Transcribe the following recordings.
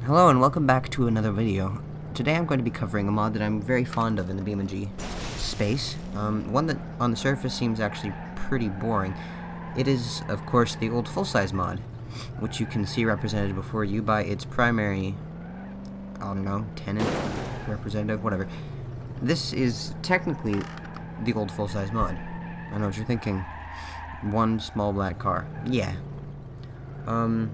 Hello and welcome back to another video. Today I'm going to be covering a mod that I'm very fond of in the Beam.ng space. One that on the surface seems actually pretty boring. It is, of course, the Oldfullsize mod, which you can see represented before you by its primary, I don't know, tenant, representative, whatever. This is technically the Oldfullsize mod. I know what you're thinking. One small black car. Yeah. It's a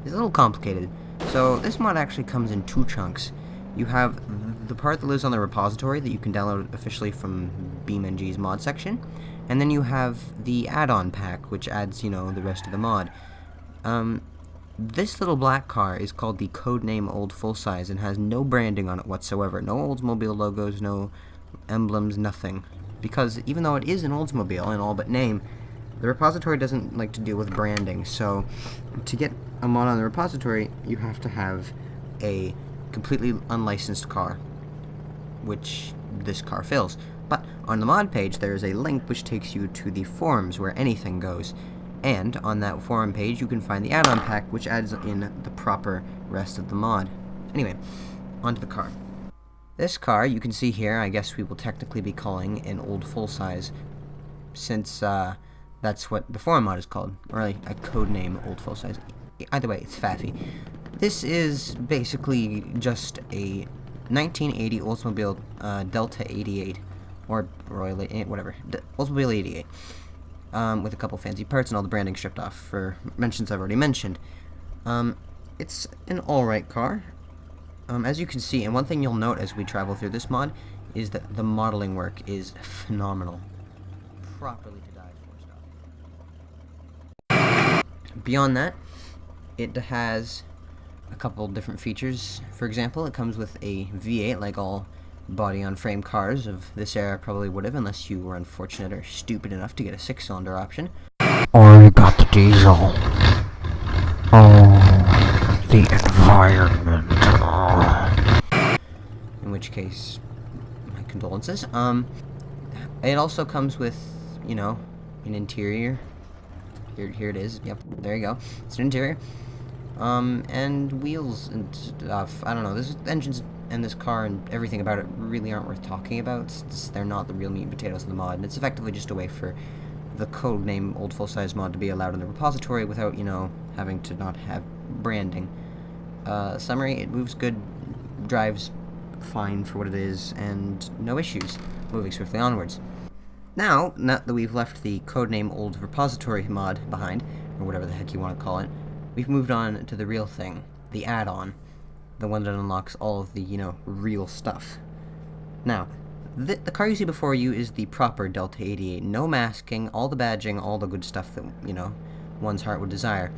little complicated. So this mod actually comes in two chunks. You have the part that lives on the repository that you can download officially from Beam.ng's mod section, and then you have the add-on pack, which adds, you know, the rest of the mod. This little black car is called the Codename Oldfullsize and has no branding on it whatsoever. No Oldsmobile logos, no emblems, nothing. Because even though it is an Oldsmobile in all but name, the repository doesn't like to deal with branding, so to get a mod on the repository, you have to have a completely unlicensed car, which this car fills. But on the mod page, there is a link which takes you to the forums where anything goes, and on that forum page, you can find the add-on pack, which adds in the proper rest of the mod. Anyway, onto the car. This car, you can see here, I guess we will technically be calling an Oldfullsize, since, that's what the forum mod is called, or like a codename Oldfullsize. Either way, it's faffy. This is basically just a 1980 Oldsmobile Delta 88, or Royal, whatever, Oldsmobile 88, with a couple fancy parts and all the branding stripped off for mentions I've already mentioned. It's an alright car, as you can see, and one thing you'll note as we travel through this mod is that the modeling work is phenomenal. Properly to die for stuff. Beyond that, it has a couple different features. For example, it comes with a V8 like all body-on-frame cars of this era probably would have, unless you were unfortunate or stupid enough to get a 6-cylinder option. Or you got the diesel. Oh, the environment. In which case, my condolences. It also comes with, you know, an interior. Here it is. Yep, there you go. It's an interior. And wheels and stuff. I don't know. This engines and this car and everything about it really aren't worth talking about. They're not the real meat and potatoes of the mod, and it's effectively just a way for the codename Oldfullsize mod to be allowed in the repository without, you know, having to not have branding. Summary: it moves good, drives fine for what it is, and no issues. Moving swiftly onwards. Now that we've left the codename Old Repository mod behind, or whatever the heck you want to call it, we've moved on to the real thing, the add-on, the one that unlocks all of the, you know, real stuff. Now, the car you see before you is the proper Delta 88, no masking, all the badging, all the good stuff that, you know, one's heart would desire.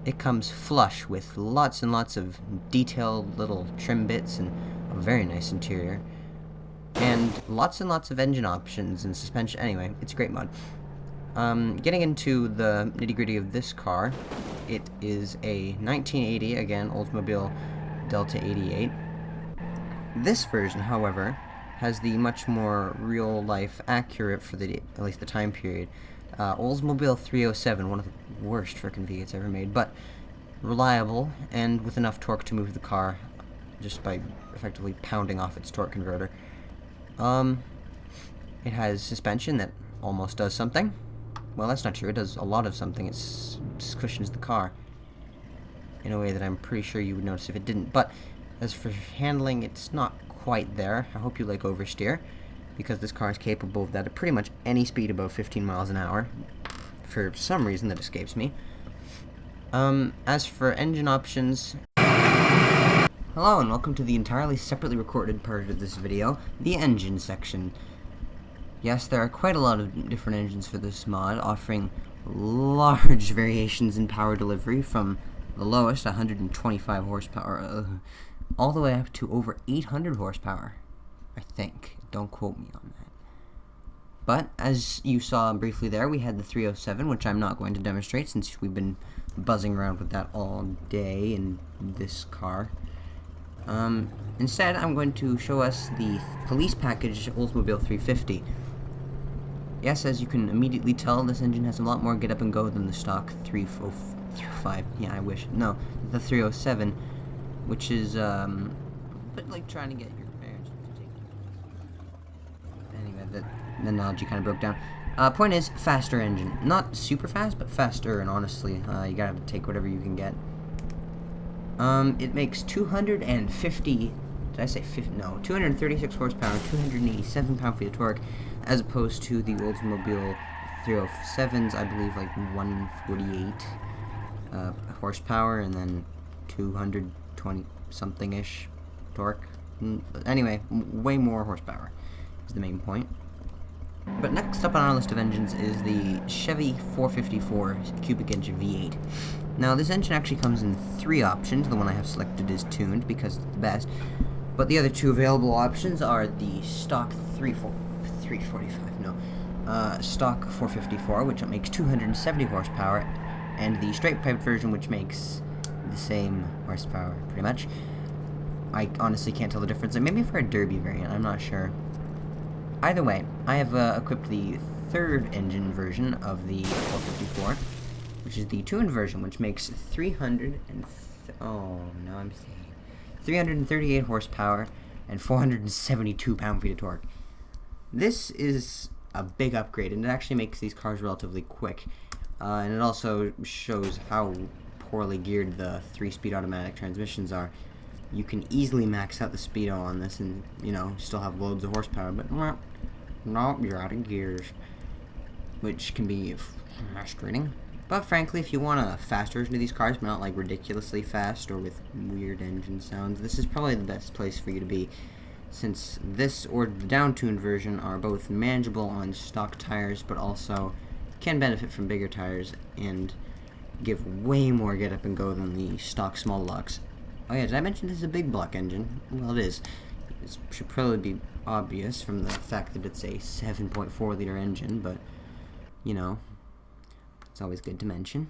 It comes flush with lots and lots of detailed little trim bits and a very nice interior. And lots of engine options and suspension. Anyway, it's a great mod. Getting into the nitty-gritty of this car, it is a 1980, again, Oldsmobile Delta 88. This version, however, has the much more real-life accurate, for the at least the time period, Oldsmobile 307, one of the worst frickin' V8s ever made, but reliable and with enough torque to move the car just by effectively pounding off its torque converter. It has suspension that almost does something. Well, that's not true. It does a lot of something. It cushions the car in a way that I'm pretty sure you would notice if it didn't. But as for handling, it's not quite there. I hope you like oversteer, because this car is capable of that at pretty much any speed above 15 miles an hour, for some reason that escapes me. As for engine options... Hello and welcome to the entirely separately recorded part of this video, the engine section. Yes, there are quite a lot of different engines for this mod, offering large variations in power delivery from the lowest, 125 horsepower, all the way up to over 800 horsepower, I think. Don't quote me on that. But, as you saw briefly there, we had the 307, which I'm not going to demonstrate since we've been buzzing around with that all day in this car. Instead, I'm going to show us the police package Oldsmobile 350. Yes, as you can immediately tell, this engine has a lot more get up and go than the stock 305. Yeah, I wish. No, the 307. which is, but like trying to get your parents to take. Anyway, the analogy kind of broke down. Point is, faster engine. Not super fast, but faster, and honestly, you gotta take whatever you can get. It makes 250, did I say 50? No, 236 horsepower, 287 pound-feet of torque, as opposed to the Oldsmobile 307s, I believe, like 148 horsepower, and then 220-something-ish torque. Anyway, way more horsepower is the main point. But next up on our list of engines is the Chevy 454 cubic inch V8. Now, this engine actually comes in 3 options. The one I have selected is tuned because it's the best. But the other 2 available options are the stock stock 454, which makes 270 horsepower, and the straight pipe version, which makes the same horsepower, pretty much. I honestly can't tell the difference. Maybe for a derby variant, I'm not sure. Either way, I have equipped the 3rd engine version of the 454, which is the tuned version, which makes 338 horsepower and 472 pound-feet of torque. This is a big upgrade, and it actually makes these cars relatively quick. And it also shows how poorly geared the 3-speed automatic transmissions are. You can easily max out the speedo on this and, you know, still have loads of horsepower, but no, you're out of gears, which can be frustrating. But frankly, if you want a fast version of these cars, but not like ridiculously fast or with weird engine sounds, this is probably the best place for you to be, since this or the down-tuned version are both manageable on stock tires, but also can benefit from bigger tires and give way more get up and go than the stock small blocks. Oh yeah, did I mention this is a big block engine? Well, it is. It should probably be obvious from the fact that it's a 7.4 liter engine, but, you know, it's always good to mention.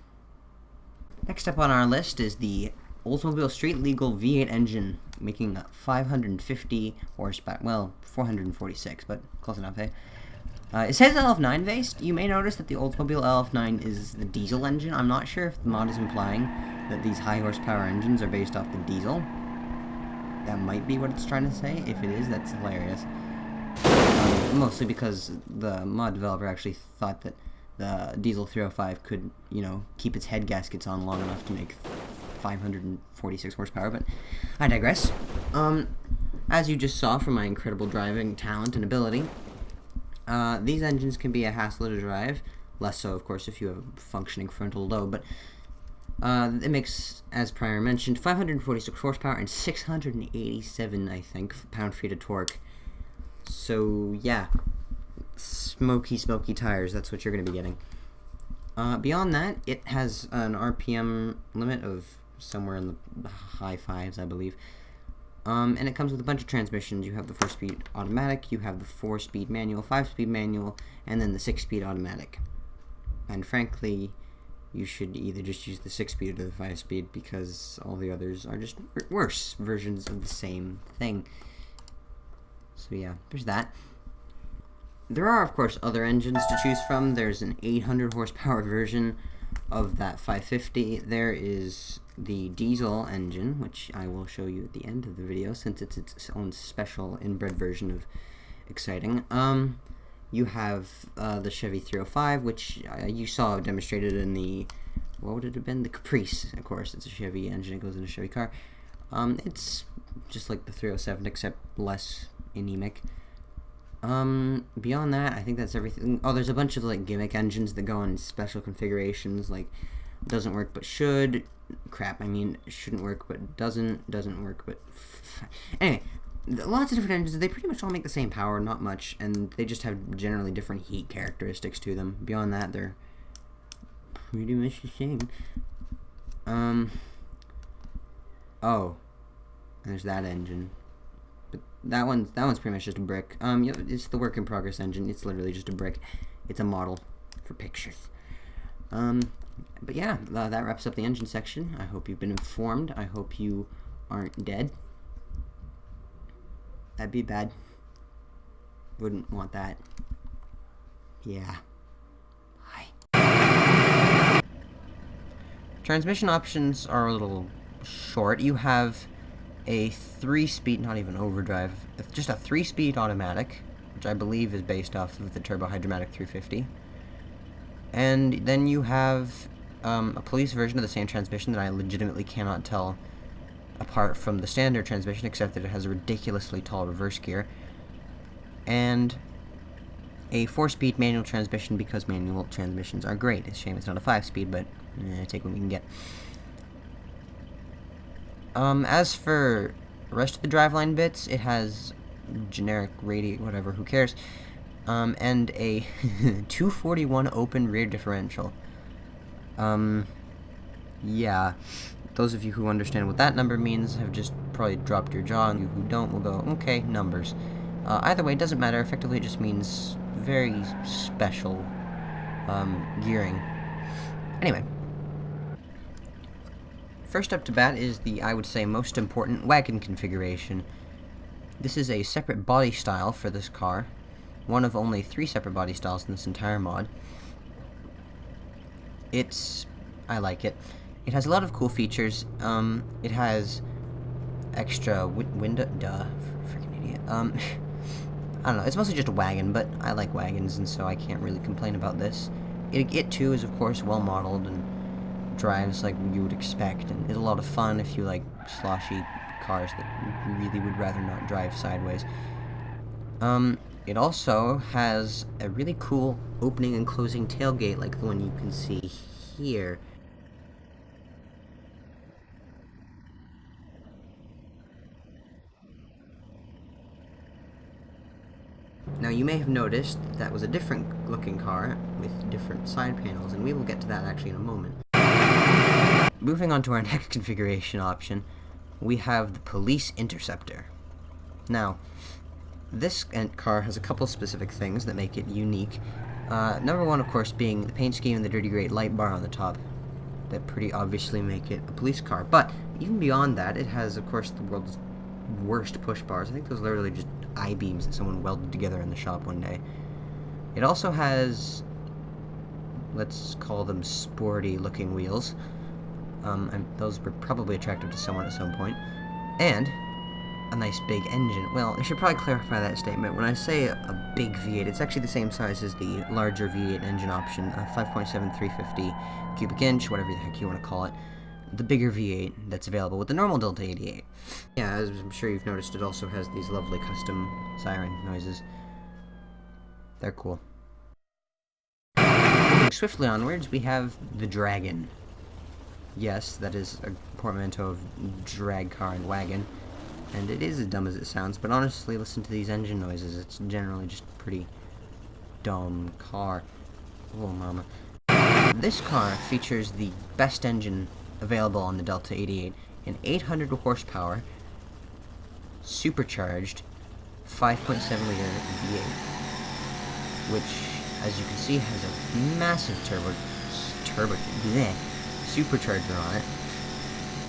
Next up on our list is the Oldsmobile Street Legal V8 engine, making 550 horsepower. Well, 446, but close enough, eh? It says LF9 based. You may notice that the Oldsmobile LF9 is the diesel engine. I'm not sure if the mod is implying that these high horsepower engines are based off the diesel. That might be what it's trying to say. If it is, that's hilarious. Mostly because the mod developer actually thought that the diesel 305 could, you know, keep its head gaskets on long enough to make 546 horsepower, but I digress. As you just saw from my incredible driving talent and ability, these engines can be a hassle to drive, less so, of course, if you have a functioning frontal lobe, but it makes, as prior mentioned, 546 horsepower and 687, I think, pound-feet of torque. So, yeah, smoky tires, that's what you're going to be getting. Beyond that, it has an RPM limit of somewhere in the high 5s, I believe. And it comes with a bunch of transmissions. You have the 4-speed automatic, you have the 4-speed manual, 5-speed manual, and then the 6-speed automatic. And frankly, you should either just use the 6-speed or the 5-speed, because all the others are just worse versions of the same thing. So yeah, there's that. There are, of course, other engines to choose from. There's an 800 horsepower version of that 550. There is the diesel engine, which I will show you at the end of the video, since it's its own special inbred version of exciting. You have the Chevy 305, which you saw demonstrated in the, what would it have been? The Caprice, of course. It's a Chevy engine. It goes in a Chevy car. It's just like the 307, except less anemic. Beyond that, I think that's everything. Oh, there's a bunch of like gimmick engines that go in special configurations, like doesn't work but should. Crap, I mean shouldn't work but doesn't work but anyway, lots of different engines. They pretty much all make the same power, not much, and they just have generally different heat characteristics to them. Beyond that, they're pretty much the same. Oh, there's that engine. But that one's pretty much just a brick. It's the work in progress engine. It's literally just a brick. It's a model for pictures. But yeah, that wraps up the engine section. I hope you've been informed. I hope you aren't dead. That'd be bad. Wouldn't want that. Yeah. Bye. Transmission options are a little short. You have a 3-speed, not even overdrive, just a 3-speed automatic, which I believe is based off of the Turbo Hydromatic 350. And then you have a police version of the same transmission that I legitimately cannot tell apart from the standard transmission, except that it has a ridiculously tall reverse gear. And a 4-speed manual transmission, because manual transmissions are great. It's a shame it's not a 5-speed, but take what we can get. As for the rest of the driveline bits, it has generic whatever, who cares, and a 241 open rear differential. Yeah, those of you who understand what that number means have just probably dropped your jaw, and you who don't will go, okay, numbers. Either way, it doesn't matter. Effectively, it just means very special gearing. Anyway, first up to bat is the, I would say, most important wagon configuration. This is a separate body style for this car, one of only 3 separate body styles in this entire mod. I like it. It has a lot of cool features. It has extra window, freaking idiot. I don't know, it's mostly just a wagon, but I like wagons, and so I can't really complain about this. It too is, of course, well modeled and drives like you would expect, and is a lot of fun if you like sloshy cars that really would rather not drive sideways. It also has a really cool opening and closing tailgate like the one you can see here. Now, you may have noticed that was a different looking car with different side panels, and we will get to that actually in a moment. Moving on to our next configuration option, we have the Police Interceptor. Now, this car has a couple specific things that make it unique. Number one, of course, being the paint scheme and the dirty gray light bar on the top that pretty obviously make it a police car. But even beyond that, it has, of course, the world's worst push bars. I think those are literally just I-beams that someone welded together in the shop one day. It also has, let's call them sporty looking wheels. And those were probably attractive to someone at some point. And a nice big engine. Well, I should probably clarify that statement. When I say a big V8, it's actually the same size as the larger V8 engine option, a 5.7 350 cubic inch, whatever the heck you want to call it. The bigger V8 that's available with the normal Delta 88. Yeah, as I'm sure you've noticed, it also has these lovely custom siren noises. They're cool. Moving swiftly onwards, we have the Dragon. Yes, that is a portmanteau of drag car and wagon, and it is as dumb as it sounds, but honestly, listen to these engine noises. It's generally just a pretty dumb car. Oh, mama. This car features the best engine available on the Delta 88, an 800 horsepower, supercharged, 5.7 liter V8, which, as you can see, has a massive supercharger on it,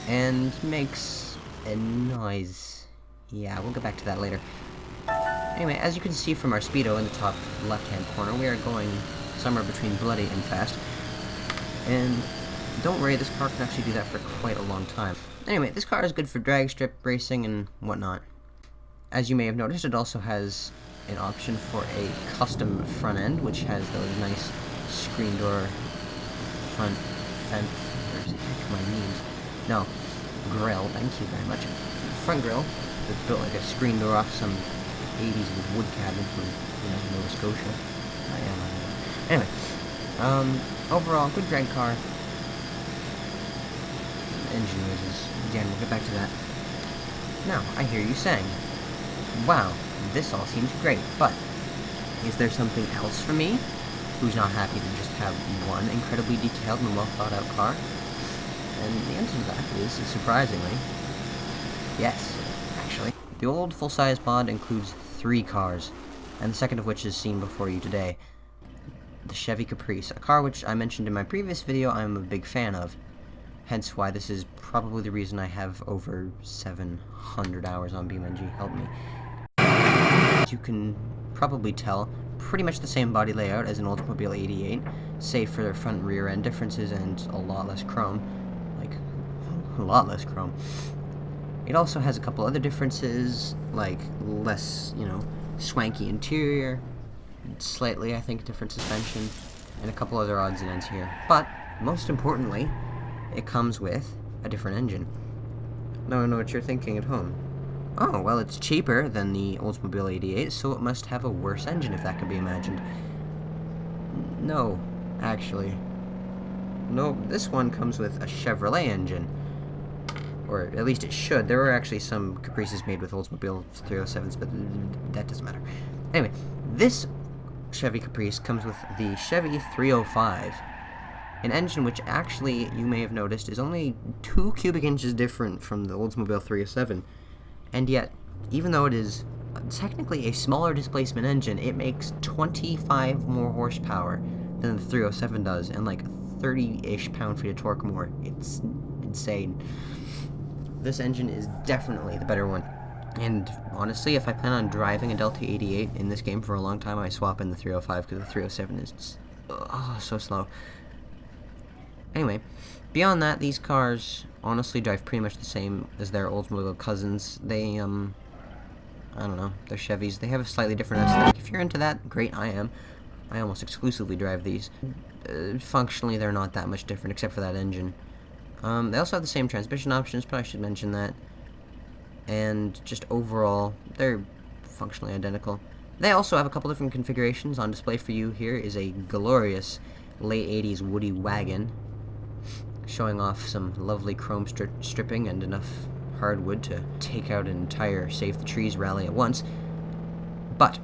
and makes a noise. Yeah, we'll get back to that later. Anyway, as you can see from our speedo in the top left-hand corner, we are going somewhere between bloody and fast, and don't worry, this car can actually do that for quite a long time. Anyway, this car is good for drag strip racing and whatnot. As you may have noticed, it also has an option for a custom front end, which has those nice screen door front fence. Where's my knees? No, grill. Thank you very much. Front grill that's built like a screen door off some 80s wood cabin from Nova Scotia. Anyway, overall, good drag car. Engine noises. Again, we'll get back to that. Now, I hear you saying, wow, this all seems great, but is there something else for me who's not happy to just have one incredibly detailed and well thought out car? And the answer to that is, surprisingly, yes, actually. The Oldfullsize mod includes 3 cars, and the second of which is seen before you today. The Chevy Caprice, a car which I mentioned in my previous video I'm a big fan of. Hence why this is probably the reason I have over 700 hours on Beam.ng, help me. As you can probably tell, pretty much the same body layout as an Oldsmobile 88, save for their front and rear end differences and a lot less chrome. Like, a lot less chrome. It also has a couple other differences, like less, swanky interior, slightly, I think, different suspension, and a couple other odds and ends here. But, most importantly, it comes with a different engine. Now I know what you're thinking at home. Oh, well, it's cheaper than the Oldsmobile 88, so it must have a worse engine, if that can be imagined. No, actually. No, this one comes with a Chevrolet engine. Or at least it should. There were actually some Caprices made with Oldsmobile 307s, but that doesn't matter. Anyway, this Chevy Caprice comes with the Chevy 305, an engine which actually, you may have noticed, is only 2 cubic inches different from the Oldsmobile 307. And yet, even though it is technically a smaller displacement engine, it makes 25 more horsepower than the 307 does, and like 30-ish pound-feet of torque more. It's insane. This engine is definitely the better one. And honestly, if I plan on driving a Delta 88 in this game for a long time, I swap in the 305 because the 307 is just, so slow. Anyway, beyond that, these cars honestly drive pretty much the same as their Oldsmobile cousins. They, I don't know, they're Chevys. They have a slightly different aesthetic. If you're into that, great, I am. I almost exclusively drive these. Functionally, they're not that much different, except for that engine. They also have the same transmission options, but I should mention that. And just overall, they're functionally identical. They also have a couple different configurations. On display for you here is a glorious late 80s Woody wagon, showing off some lovely chrome stripping and enough hardwood to take out an entire Save the Trees rally at once. But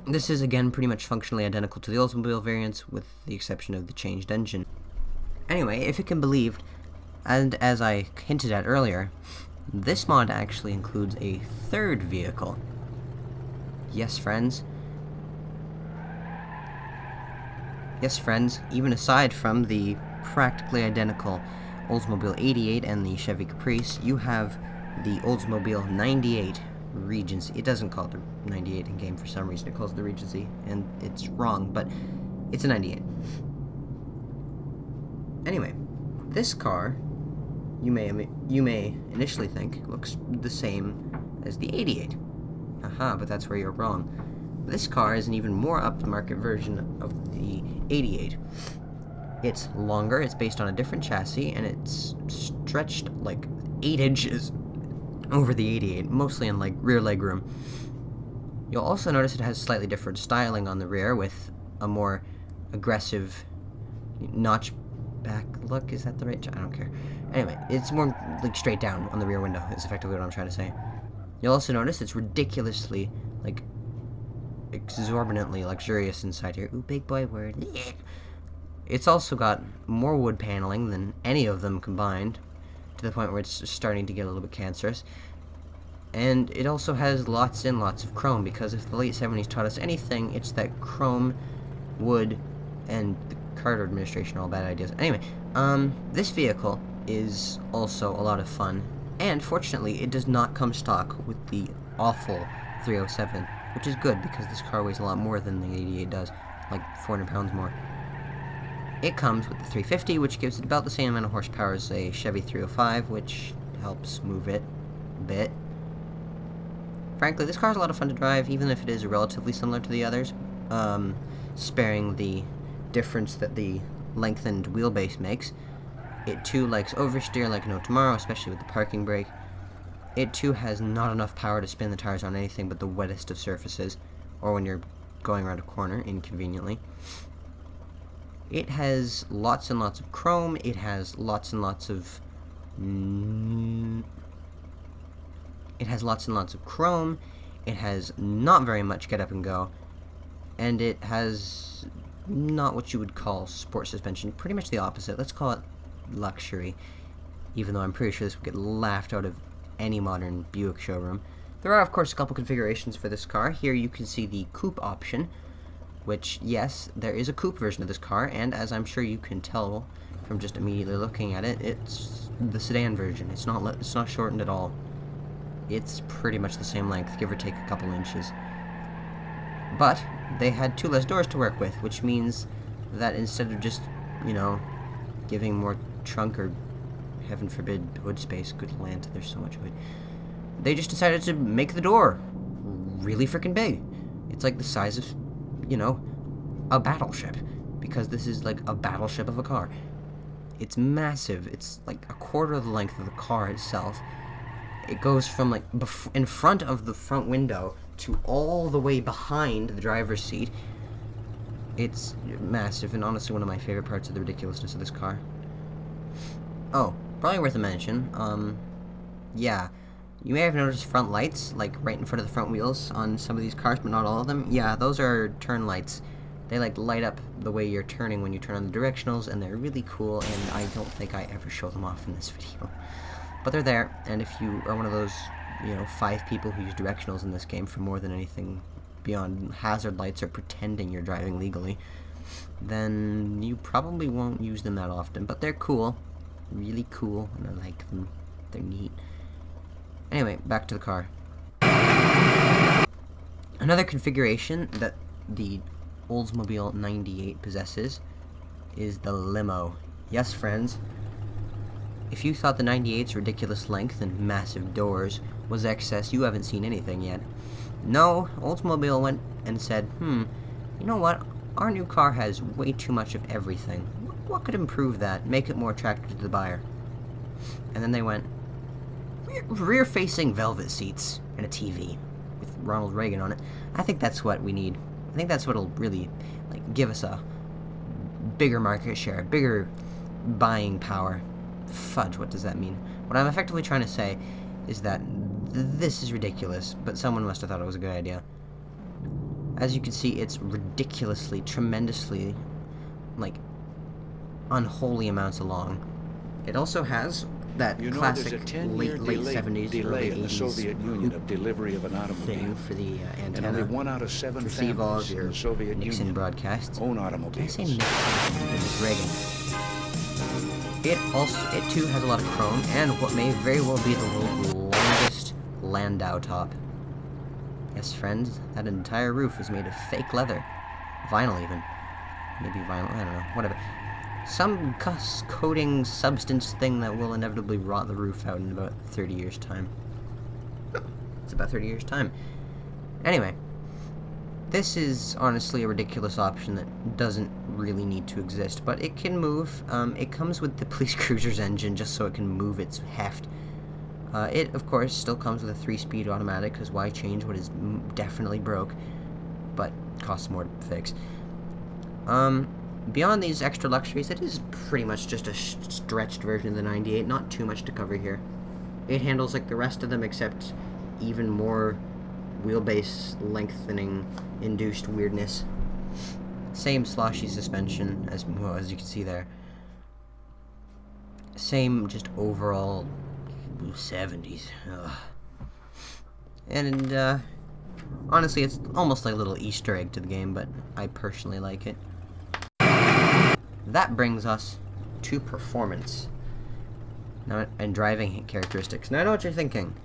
this is, again, pretty much functionally identical to the Oldsmobile variants, with the exception of the changed engine. Anyway, if it can be believed, and as I hinted at earlier, this mod actually includes a third vehicle. Yes, friends. Yes, friends, even aside from the practically identical Oldsmobile 88 and the Chevy Caprice, you have the Oldsmobile 98 Regency. It doesn't call it the 98 in game for some reason. It calls it the Regency, and it's wrong, but it's a 98. Anyway, this car, you may initially think looks the same as the 88. Aha, but that's where you're wrong. This car is an even more upmarket version of the 88. It's longer, it's based on a different chassis, and it's stretched like 8 inches over the 88, mostly in like rear legroom. You'll also notice it has slightly different styling on the rear, with a more aggressive notch back look. Is that the right? I don't care. Anyway, it's more like straight down on the rear window, is effectively what I'm trying to say. You'll also notice it's ridiculously, like, exorbitantly luxurious inside here. Ooh, big boy word. It's also got more wood paneling than any of them combined, to the point where it's starting to get a little bit cancerous. And it also has lots and lots of chrome, because if the late 70s taught us anything, it's that chrome, wood, and the Carter administration are all bad ideas. Anyway, this vehicle is also a lot of fun, and fortunately it does not come stock with the awful 307, which is good because this car weighs a lot more than the 88 does, like 400 pounds more. It comes with the 350, which gives it about the same amount of horsepower as a Chevy 305, which helps move it a bit. Frankly, this car's a lot of fun to drive, even if it is relatively similar to the others, sparing the difference that the lengthened wheelbase makes. It too likes oversteer like no tomorrow, especially with the parking brake. It too has not enough power to spin the tires on anything but the wettest of surfaces, or when you're going around a corner, inconveniently. It has lots and lots of chrome. It has lots and lots of chrome. It has not very much get up and go, and it has not what you would call sport suspension. Pretty much the opposite. Let's call it luxury, even though I'm pretty sure this would get laughed out of any modern Buick showroom. There are, of course, a couple configurations for this car. Here you can see the coupe option, which, yes, there is a coupe version of this car, and as I'm sure you can tell from just immediately looking at it, it's the sedan version. It's not shortened at all. It's pretty much the same length, give or take a couple inches. But they had 2 less doors to work with, which means that instead of just, giving more trunk or heaven forbid, hood space. Good land, there's so much hood. They just decided to make the door really freaking big. It's like the size of, you know, a battleship. Because this is like a battleship of a car. It's massive. It's like a quarter of the length of the car itself. It goes from like in front of the front window to all the way behind the driver's seat. It's massive, and honestly one of my favorite parts of the ridiculousness of this car. Oh, probably worth a mention. Yeah. You may have noticed front lights, like right in front of the front wheels on some of these cars, but not all of them. Yeah, those are turn lights. They like light up the way you're turning when you turn on the directionals, and they're really cool, and I don't think I ever show them off in this video. But they're there, and if you are one of those, you know, 5 people who use directionals in this game for more than anything beyond hazard lights or pretending you're driving legally, then you probably won't use them that often. But they're cool. Really cool, and I like them. They're neat. Anyway, back to the car. Another configuration that the Oldsmobile 98 possesses is the limo. Yes, friends. If you thought the 98's ridiculous length and massive doors was excess, you haven't seen anything yet. No, Oldsmobile went and said, you know what? Our new car has way too much of everything. What could improve that? Make it more attractive to the buyer. And then they went, rear-facing velvet seats and a TV with Ronald Reagan on it. I think that's what we need. I think that's what'll really like give us a bigger market share, bigger buying power. Fudge, what does that mean? What I'm effectively trying to say is that this is ridiculous, but someone must have thought it was a good idea. As you can see, it's ridiculously, tremendously, like, unholy amounts long. It also has that classic late 70s, early 80s in the Soviet Union of delivery of an automobile thing for the and antenna only 1 out of 7 to receive all of families in your the Soviet Nixon Union broadcasts. own Did I automobiles. say Nixon? It was Reagan. It too has a lot of chrome and what may very well be the world's longest Landau top. Yes, friends, that entire roof is made of fake leather. Vinyl even. Maybe vinyl, I don't know, whatever. Some coating substance thing that will inevitably rot the roof out in about 30 years' time. It's about 30 years' time. Anyway, this is honestly a ridiculous option that doesn't really need to exist, but it can move. It comes with the police cruiser's engine just so it can move its heft. It, of course, still comes with a 3-speed automatic, because why change what is definitely broke, but costs more to fix. Beyond these extra luxuries, it is pretty much just a stretched version of the 98, not too much to cover here. It handles like the rest of them, except even more wheelbase lengthening induced weirdness. Same sloshy suspension, as well, as you can see there. Same just overall 70s. Ugh. And, honestly, it's almost like a little Easter egg to the game, but I personally like it. That brings us to performance. Now, and driving characteristics. Now, I know what you're thinking.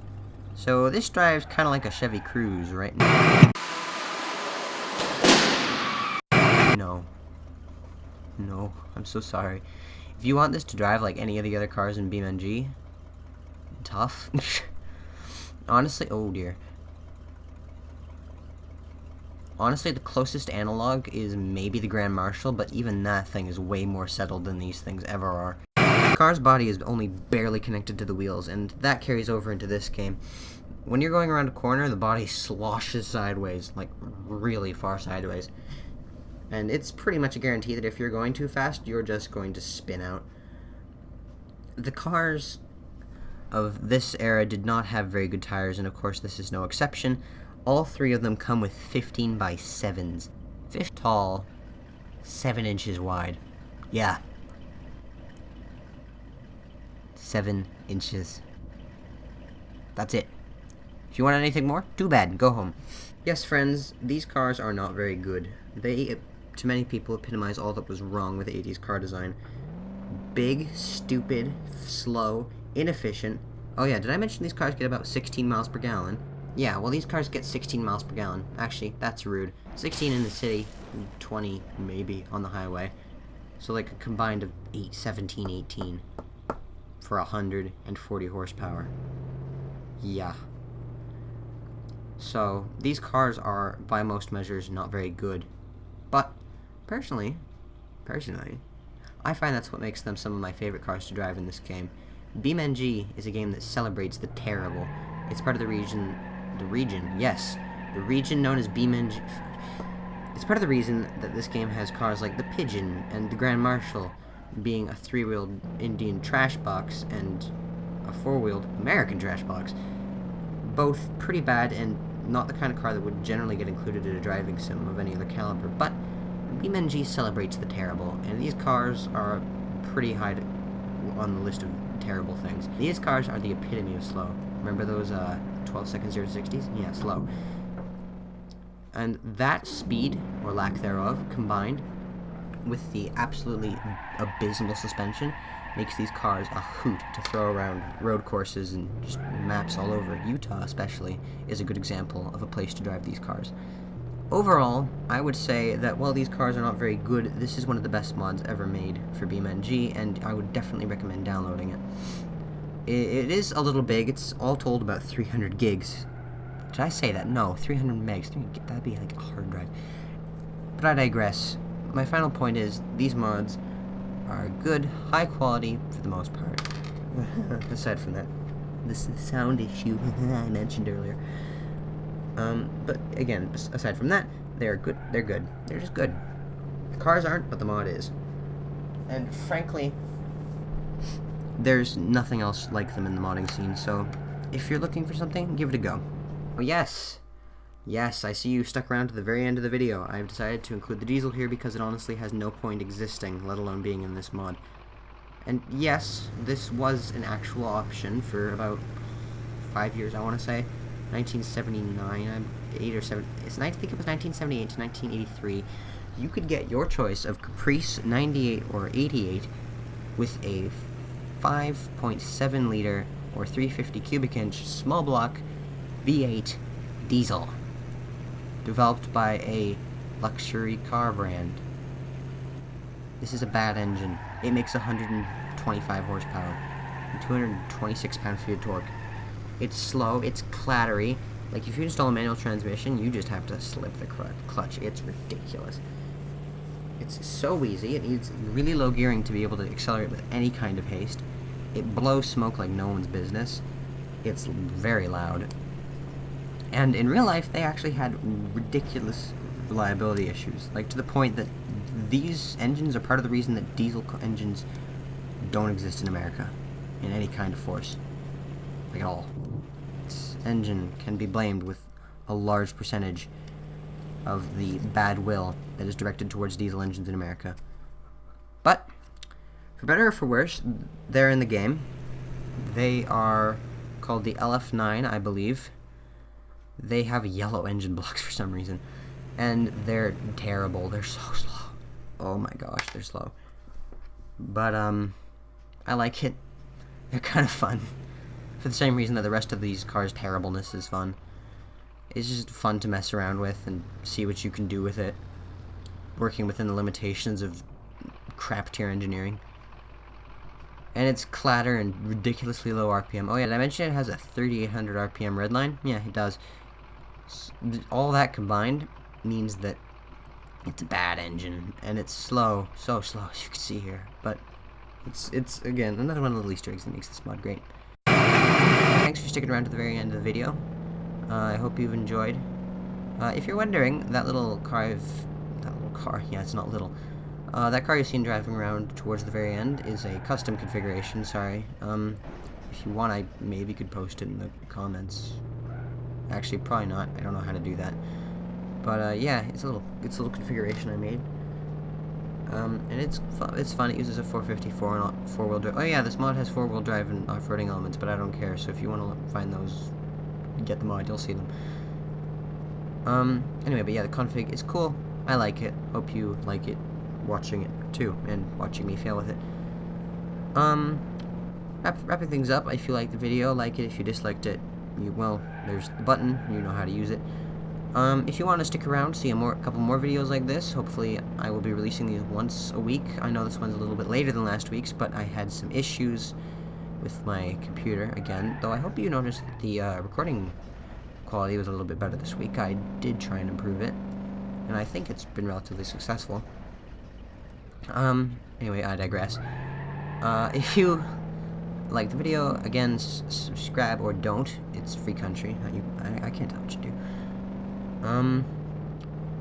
So, this drives kind of like a Chevy Cruze, right? No. No, I'm so sorry. If you want this to drive like any of the other cars in Beam.ng, tough. Honestly, oh dear. Honestly, the closest analog is maybe the Grand Marshal, but even that thing is way more settled than these things ever are. The car's body is only barely connected to the wheels, and that carries over into this game. When you're going around a corner, the body sloshes sideways, like really far sideways. And it's pretty much a guarantee that if you're going too fast, you're just going to spin out. The cars of this era did not have very good tires, and of course this is no exception. All 3 of them come with 15x7s. 5 tall, 7 inches wide. Yeah. 7 inches. That's it. If you want anything more, too bad, go home. Yes, friends, these cars are not very good. They, to many people, epitomize all that was wrong with 80s car design. Big, stupid, slow, inefficient. Oh yeah, did I mention these cars get about 16 miles per gallon? Yeah, well, these cars get 16 miles per gallon. Actually, that's rude. 16 in the city, 20 maybe on the highway. So like a combined of 17, 18. for 140 horsepower. Yeah. So, these cars are, by most measures, not very good. But, personally, I find that's what makes them some of my favorite cars to drive in this game. Beam.ng is a game that celebrates the terrible. It's part of the region known as Beam.ng. It's part of the reason that this game has cars like the Pigeon and the Grand Marshal being a three-wheeled Indian trash box and a four-wheeled American trash box. Both pretty bad and not the kind of car that would generally get included in a driving sim of any other caliber, but Beam.ng celebrates the terrible, and these cars are pretty high on the list of terrible things. These cars are the epitome of slow. Remember those 12-second 0 to 60s? Yeah, slow. And that speed, or lack thereof, combined with the absolutely abysmal suspension, makes these cars a hoot to throw around road courses and just maps all over. Utah, especially, is a good example of a place to drive these cars. Overall, I would say that while these cars are not very good, this is one of the best mods ever made for Beam.ng, and I would definitely recommend downloading it. It is a little big. It's all told about 300 gigs. Did I say that? No, 300 megs. That'd be like a hard drive. But I digress. My final point is, these mods are good, high quality for the most part. Aside from that, this sound issue I mentioned earlier. But again, aside from that, they're good. They're good. They're just good. The cars aren't, but the mod is. And frankly, there's nothing else like them in the modding scene, so if you're looking for something, give it a go. Oh yes! Yes, I see you stuck around to the very end of the video. I've decided to include the diesel here because it honestly has no point existing, let alone being in this mod. And yes, this was an actual option for about 5 years, I want to say. 1979, 8 or 7, I think it was 1978 to 1983. You could get your choice of Caprice 98 or 88 with a 5.7 liter or 350 cubic inch small block V8 diesel, developed by a luxury car brand. This is a bad engine. It makes 125 horsepower and 226 pound-feet of torque. It's slow, it's clattery. Like, if you install a manual transmission, you just have to slip the clutch. It's ridiculous. It's so easy. It needs really low gearing to be able to accelerate with any kind of haste. It blows smoke like no one's business. It's very loud. And in real life, they actually had ridiculous reliability issues. Like, to the point that these engines are part of the reason that diesel engines don't exist in America in any kind of force. Like, at all. This engine can be blamed with a large percentage of the bad will that is directed towards diesel engines in America. But, for better or for worse, they're in the game. They are called the LF9, I believe. They have yellow engine blocks for some reason. And they're terrible. They're so slow. Oh my gosh, they're slow. But, I like it. They're kind of fun. For the same reason that the rest of these cars' terribleness is fun. It's just fun to mess around with and see what you can do with it. Working within the limitations of crap tier engineering. And it's clatter and ridiculously low RPM. Oh yeah, did I mention it has a 3800 RPM redline? Yeah, it does. All that combined means that it's a bad engine, and it's slow, so slow as you can see here. But it's again, another one of the Easter eggs that makes this mod great. Thanks for sticking around to the very end of the video. I hope you've enjoyed. If you're wondering, that little car, yeah, it's not little. That car you've seen driving around towards the very end is a custom configuration, sorry. If you want, I maybe could post it in the comments. Actually, probably not. I don't know how to do that. But, yeah, it's a little configuration I made. And it's fun. It uses a 454 and four-wheel drive. Oh yeah, this mod has four-wheel drive and off-roading elements, but I don't care. So if you want to find those, get the mod, you'll see them. Anyway, but yeah, the config is cool. I like it. Hope you like it, watching it too, and watching me fail with it. Wrapping things up. If you liked the video, like it. If you disliked it, well, there's the button. You know how to use it. If you want to stick around, see a couple more videos like this, hopefully I will be releasing these once a week. I know this one's a little bit later than last week's, but I had some issues with my computer again, though I hope you noticed that the recording quality was a little bit better this week. I did try and improve it, and I think it's been relatively successful. Anyway, I digress. If you like the video, again, subscribe or don't. It's free country. I can't tell what you do.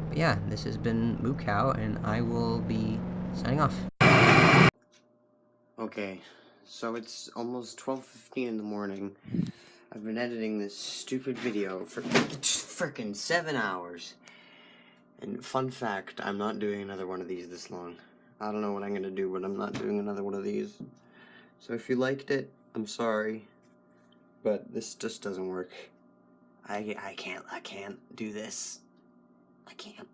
But yeah, this has been MooCow, and I will be signing off. Okay, so it's almost 12:15 in the morning. I've been editing this stupid video for frickin' 7 hours. And fun fact, I'm not doing another one of these this long. I don't know what I'm gonna do, but I'm not doing another one of these. So if you liked it, I'm sorry, but this just doesn't work. I can't do this. I can't.